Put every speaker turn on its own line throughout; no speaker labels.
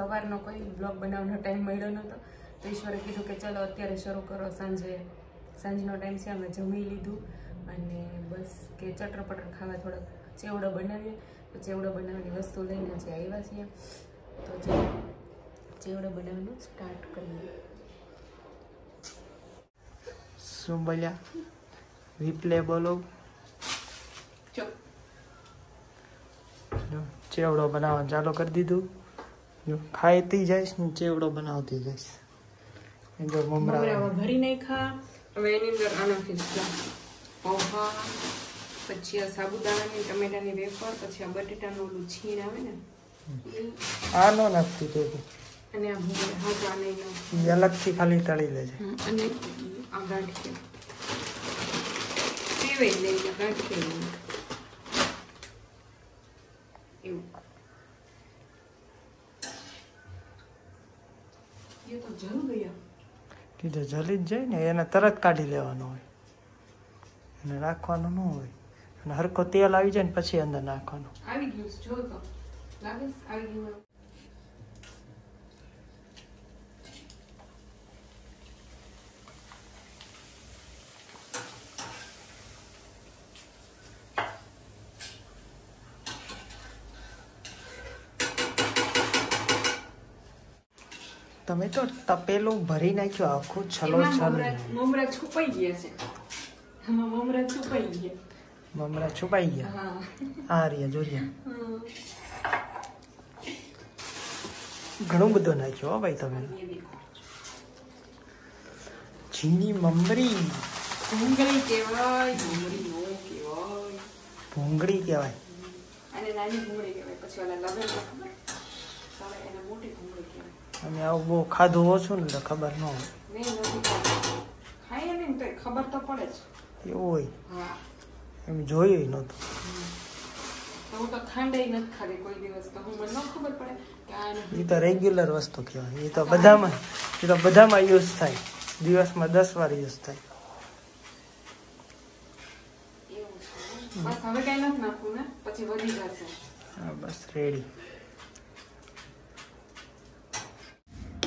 સવારનો કોઈ બ્લોગ બનાવવાનો ટાઈમ મળ્યો નહોતો, તો ઈશ્વરે કીધું કે ચલો અત્યારે શરૂ કરો. સાંજનો ટાઈમ છે, અમે જમી લીધું અને બસ કે ચટરપટર ખાવા થોડોક ચેવડો બનાવીએ. તો ચેવડો બનાવવાની વસ્તુ લઈને જે આવ્યા છીએ, તો ચેવડો બનાવવાનું સ્ટાર્ટ કરીએ.
શું બોલ્યા? રિપ્લે બોલો. ચેવડો બનાવવાનું ચાલુ કરી દીધું. જો ખાઈતી જઈશ ને ચેવડો બનાવતી જઈશ. જો મમરા
ભરી નાખ્યા. હવે એની અંદર આ નાખી પૌવા, પછી આ સાબુદાણાની ટમેટાની વેફર, પછી આ બટેટાનું ઓલું છીણ આવે ને
આ નો નાખતી તે
અને આ ભૂંગળા. હા, તો આ નહીં નાખું,
અલગથી ખાલી તળી લેજે.
અને આ ગાંઠિયા સેવાઈ લઈને ગાંઠિયા એવું એ તો જલ ગયા.
કીધું જલી જ જાય ને, એને તરત કાઢી લેવાનો હોય, એને રાખવાનું ન હોય. અને હરખો તેલ આવી જાય ને પછી અંદર નાખવાનું.
આવી ગયું જો તો લાગે આવી ગયું.
તમે તો તપેલું ભરી નાખ્યું આખું. છલો
મમરા છુપાઈ ગયા છે. આમાં મમરા છુપાઈ ગયા.
મમરા છુપાઈ ગયા. આ રહ્યા જોઈએ. ઘણું બધું નાખ્યું હો ભાઈ તમે. ઝીણી મમરી.
ભૂંગળી કહેવાય, મમરી નો કહેવાય.
ભૂંગળી કહેવાય.
અને નાની ભૂંગળી કહેવાય. પછી ઓલા લવેલા ખબર? હવે એને મોટી ભૂંગળી કહેવાય.
અને આવું બહુ ખાધું ઓછું ને તો ખબર ન હોય.
ખાઈએ ને તો ખબર તો પડે જ.
એવું હોય?
હા,
એમ જોયું નહોતું.
હું તો ખાંડે નથી ખાધી કોઈ દિવસ, તો હું મને ન ખબર પડે કે આ
એ તો રેગ્યુલર વસ્તુ કહેવાય. એ તો બધામાં યુઝ થાય. દિવસમાં 10 વાર યુઝ થાય.
બસ હવે કઈ નથી નાખવું ને, પછી વધી જશે.
હા, બસ રેડી.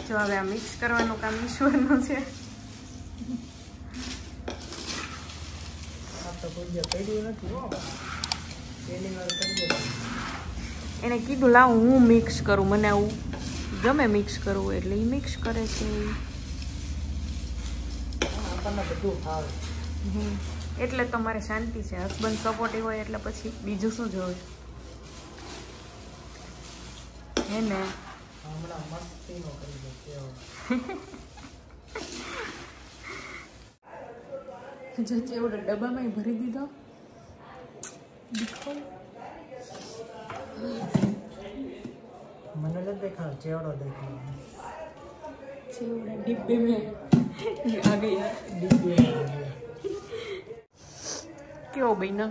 જો હવે આ મિક્સ કરવાનું કામ ઈશ્વરનું છે. એને કીધું લાવ હું મિક્સ કરું, મને આવું ગમે મિક્સ કરવું, એટલે એ મિક્સ કરે છે. એટલે તમારે શાંતિ છે. હસબન્ડ સપોર્ટિવ હોય એટલે પછી બીજું શું જોવે હે ને. જો ચેવડો ડબ્બામાં ભરી દીધો.
મને નથી દેખાવ, ચેવડો દેખાવ.
ચેવડા ડિબ્બે में आ गया.
ડિબ્બે
કેવો બન્યો?